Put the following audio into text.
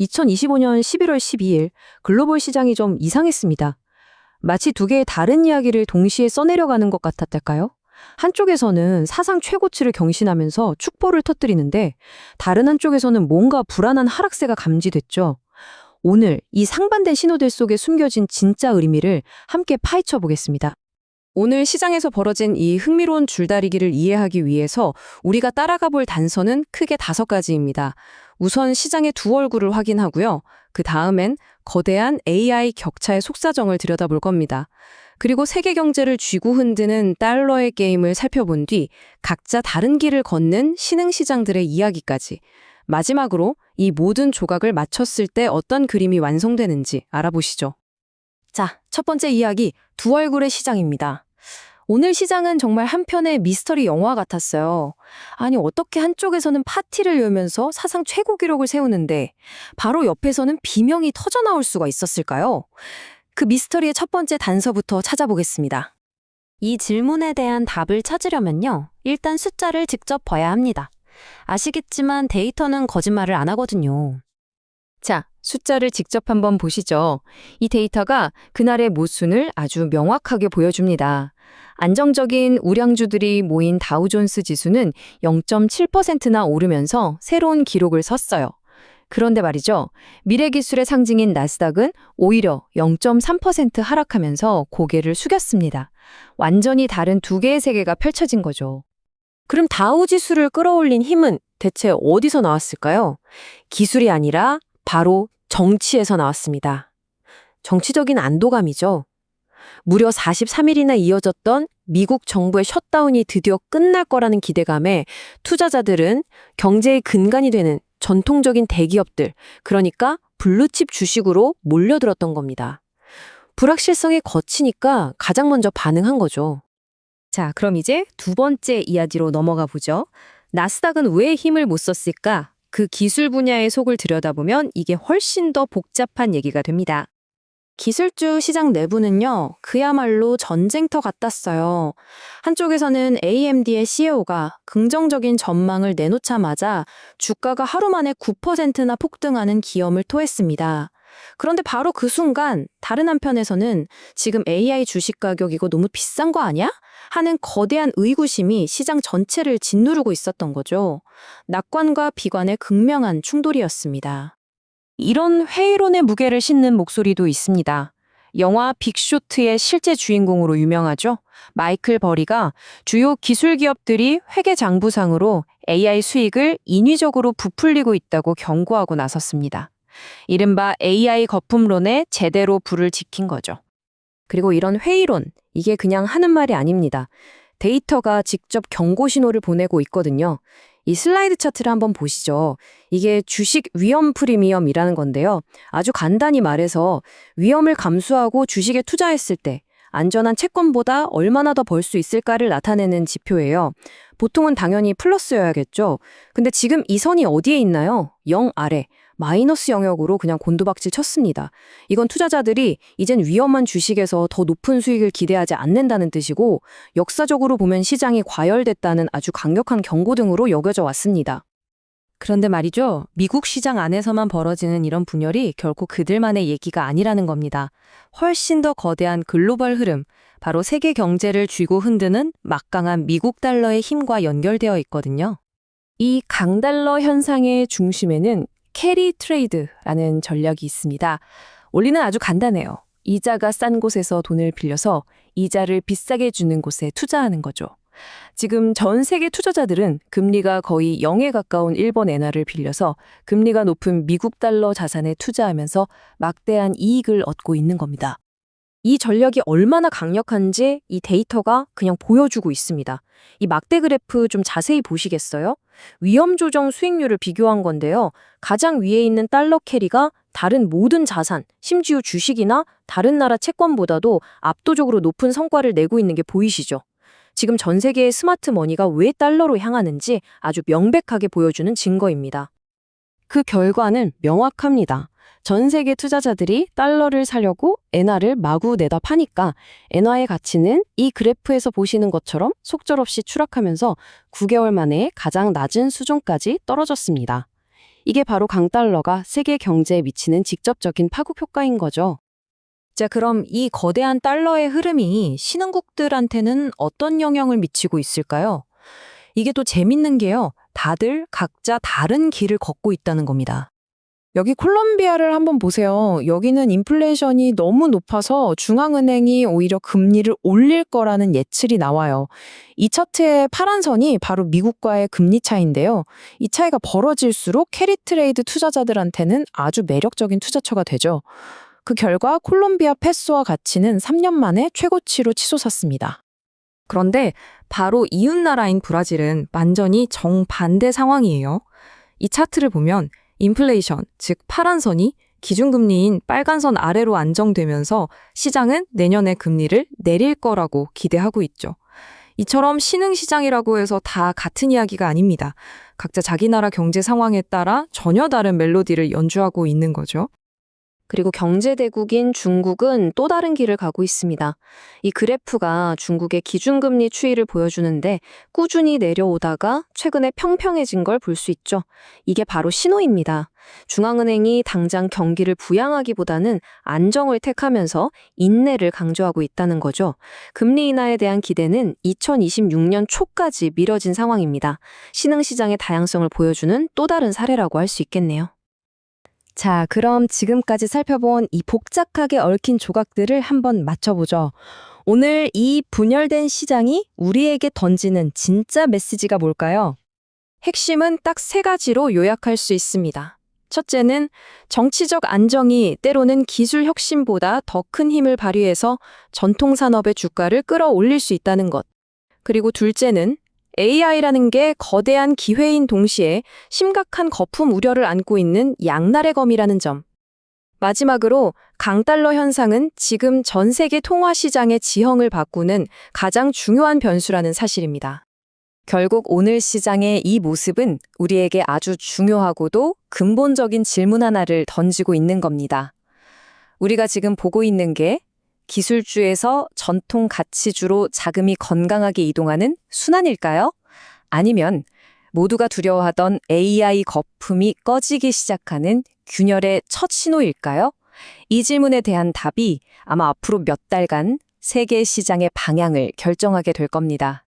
2025년 11월 12일 글로벌 시장이 좀 이상했습니다. 마치 두 개의 다른 이야기를 동시에 써내려가는 것 같았달까요? 한쪽에서는 사상 최고치를 경신하면서 축포를 터뜨리는데 다른 한쪽에서는 뭔가 불안한 하락세가 감지됐죠. 오늘 이 상반된 신호들 속에 숨겨진 진짜 의미를 함께 파헤쳐 보겠습니다. 오늘 시장에서 벌어진 이 흥미로운 줄다리기를 이해하기 위해서 우리가 따라가 볼 단서는 크게 5가지입니다. 우선 시장의 두 얼굴을 확인하고요. 그 다음엔 거대한 AI 격차의 속사정을 들여다볼 겁니다. 그리고 세계 경제를 쥐고 흔드는 달러의 게임을 살펴본 뒤 각자 다른 길을 걷는 신흥시장들의 이야기까지. 마지막으로 이 모든 조각을 맞췄을 때 어떤 그림이 완성되는지 알아보시죠. 자, 첫 번째 이야기, 두 얼굴의 시장입니다. 오늘 시장은 정말 한편의 미스터리 영화 같았어요. 아니, 어떻게 한쪽에서는 파티를 열면서 사상 최고 기록을 세우는데 바로 옆에서는 비명이 터져나올 수가 있었을까요? 그 미스터리의 첫 번째 단서부터 찾아보겠습니다. 이 질문에 대한 답을 찾으려면요, 일단 숫자를 직접 봐야 합니다. 아시겠지만 데이터는 거짓말을 안 하거든요. 자, 숫자를 직접 한번 보시죠. 이 데이터가 그날의 모순을 아주 명확하게 보여줍니다. 안정적인 우량주들이 모인 다우존스 지수는 0.7%나 오르면서 새로운 기록을 섰어요. 그런데 말이죠. 미래기술의 상징인 나스닥은 오히려 0.3% 하락하면서 고개를 숙였습니다. 완전히 다른 두 개의 세계가 펼쳐진 거죠. 그럼 다우 지수를 끌어올린 힘은 대체 어디서 나왔을까요? 기술이 아니라 바로 정치에서 나왔습니다. 정치적인 안도감이죠. 무려 43일이나 이어졌던 미국 정부의 셧다운이 드디어 끝날 거라는 기대감에 투자자들은 경제의 근간이 되는 전통적인 대기업들, 그러니까 블루칩 주식으로 몰려들었던 겁니다. 불확실성이 거치니까 가장 먼저 반응한 거죠. 자, 그럼 이제 두 번째 이야기로 넘어가 보죠. 나스닥은 왜 힘을 못 썼을까? 그 기술 분야의 속을 들여다보면 이게 훨씬 더 복잡한 얘기가 됩니다. 기술주 시장 내부는요, 그야말로 전쟁터 같았어요. 한쪽에서는 AMD의 CEO가 긍정적인 전망을 내놓자마자 주가가 하루 만에 9%나 폭등하는 기염을 토했습니다. 그런데 바로 그 순간 다른 한편에서는 지금 AI 주식 가격 이거 너무 비싼 거 아니야? 하는 거대한 의구심이 시장 전체를 짓누르고 있었던 거죠. 낙관과 비관의 극명한 충돌이었습니다. 이런 회의론의 무게를 싣는 목소리도 있습니다. 영화 빅쇼트의 실제 주인공으로 유명하죠. 마이클 버리가 주요 기술 기업들이 회계장부상으로 AI 수익을 인위적으로 부풀리고 있다고 경고하고 나섰습니다. 이른바 AI 거품론에 제대로 불을 지킨 거죠. 그리고 이런 회의론, 이게 그냥 하는 말이 아닙니다. 데이터가 직접 경고 신호를 보내고 있거든요. 이 슬라이드 차트를 한번 보시죠. 이게 주식 위험 프리미엄이라는 건데요. 아주 간단히 말해서 위험을 감수하고 주식에 투자했을 때 안전한 채권보다 얼마나 더 벌 수 있을까를 나타내는 지표예요. 보통은 당연히 플러스여야겠죠. 근데 지금 이 선이 어디에 있나요? 0 아래. 마이너스 영역으로 그냥 곤두박질 쳤습니다. 이건 투자자들이 이젠 위험한 주식에서 더 높은 수익을 기대하지 않는다는 뜻이고 역사적으로 보면 시장이 과열됐다는 아주 강력한 경고 등으로 여겨져 왔습니다. 그런데 말이죠. 미국 시장 안에서만 벌어지는 이런 분열이 결코 그들만의 얘기가 아니라는 겁니다. 훨씬 더 거대한 글로벌 흐름, 바로 세계 경제를 쥐고 흔드는 막강한 미국 달러의 힘과 연결되어 있거든요. 이 강달러 현상의 중심에는 캐리 트레이드라는 전략이 있습니다. 원리는 아주 간단해요. 이자가 싼 곳에서 돈을 빌려서 이자를 비싸게 주는 곳에 투자하는 거죠. 지금 전 세계 투자자들은 금리가 거의 0에 가까운 일본 엔화를 빌려서 금리가 높은 미국 달러 자산에 투자하면서 막대한 이익을 얻고 있는 겁니다. 이 전략이 얼마나 강력한지 이 데이터가 그냥 보여주고 있습니다. 이 막대 그래프 좀 자세히 보시겠어요? 위험 조정 수익률을 비교한 건데요. 가장 위에 있는 달러 캐리가 다른 모든 자산, 심지어 주식이나 다른 나라 채권보다도 압도적으로 높은 성과를 내고 있는 게 보이시죠? 지금 전 세계의 스마트 머니가 왜 달러로 향하는지 아주 명백하게 보여주는 증거입니다. 그 결과는 명확합니다. 전 세계 투자자들이 달러를 사려고 엔화를 마구 내다 파니까 엔화의 가치는 이 그래프에서 보시는 것처럼 속절없이 추락하면서 9개월 만에 가장 낮은 수준까지 떨어졌습니다. 이게 바로 강달러가 세계 경제에 미치는 직접적인 파급 효과인 거죠. 자, 그럼 이 거대한 달러의 흐름이 신흥국들한테는 어떤 영향을 미치고 있을까요? 이게 또 재밌는 게요. 다들 각자 다른 길을 걷고 있다는 겁니다. 여기 콜롬비아를 한번 보세요. 여기는 인플레이션이 너무 높아서 중앙은행이 오히려 금리를 올릴 거라는 예측이 나와요. 이 차트의 파란 선이 바로 미국과의 금리 차이인데요. 이 차이가 벌어질수록 캐리 트레이드 투자자들한테는 아주 매력적인 투자처가 되죠. 그 결과 콜롬비아 페소화 가치는 3년 만에 최고치로 치솟았습니다. 그런데 바로 이웃나라인 브라질은 완전히 정반대 상황이에요. 이 차트를 보면 인플레이션, 즉 파란 선이 기준금리인 빨간 선 아래로 안정되면서 시장은 내년에 금리를 내릴 거라고 기대하고 있죠. 이처럼 신흥시장이라고 해서 다 같은 이야기가 아닙니다. 각자 자기 나라 경제 상황에 따라 전혀 다른 멜로디를 연주하고 있는 거죠. 그리고 경제대국인 중국은 또 다른 길을 가고 있습니다. 이 그래프가 중국의 기준금리 추이를 보여주는데 꾸준히 내려오다가 최근에 평평해진 걸 볼 수 있죠. 이게 바로 신호입니다. 중앙은행이 당장 경기를 부양하기보다는 안정을 택하면서 인내를 강조하고 있다는 거죠. 금리 인하에 대한 기대는 2026년 초까지 미뤄진 상황입니다. 신흥시장의 다양성을 보여주는 또 다른 사례라고 할 수 있겠네요. 자, 그럼 지금까지 살펴본 이 복잡하게 얽힌 조각들을 한번 맞춰보죠. 오늘 이 분열된 시장이 우리에게 던지는 진짜 메시지가 뭘까요? 핵심은 딱 3가지로 요약할 수 있습니다. 첫째는 정치적 안정이 때로는 기술 혁신보다 더 큰 힘을 발휘해서 전통 산업의 주가를 끌어올릴 수 있다는 것. 그리고 둘째는 AI라는 게 거대한 기회인 동시에 심각한 거품 우려를 안고 있는 양날의 검이라는 점. 마지막으로 강달러 현상은 지금 전 세계 통화 시장의 지형을 바꾸는 가장 중요한 변수라는 사실입니다. 결국 오늘 시장의 이 모습은 우리에게 아주 중요하고도 근본적인 질문 하나를 던지고 있는 겁니다. 우리가 지금 보고 있는 게 기술주에서 전통 가치주로 자금이 건강하게 이동하는 순환일까요? 아니면 모두가 두려워하던 AI 거품이 꺼지기 시작하는 균열의 첫 신호일까요? 이 질문에 대한 답이 아마 앞으로 몇 달간 세계 시장의 방향을 결정하게 될 겁니다.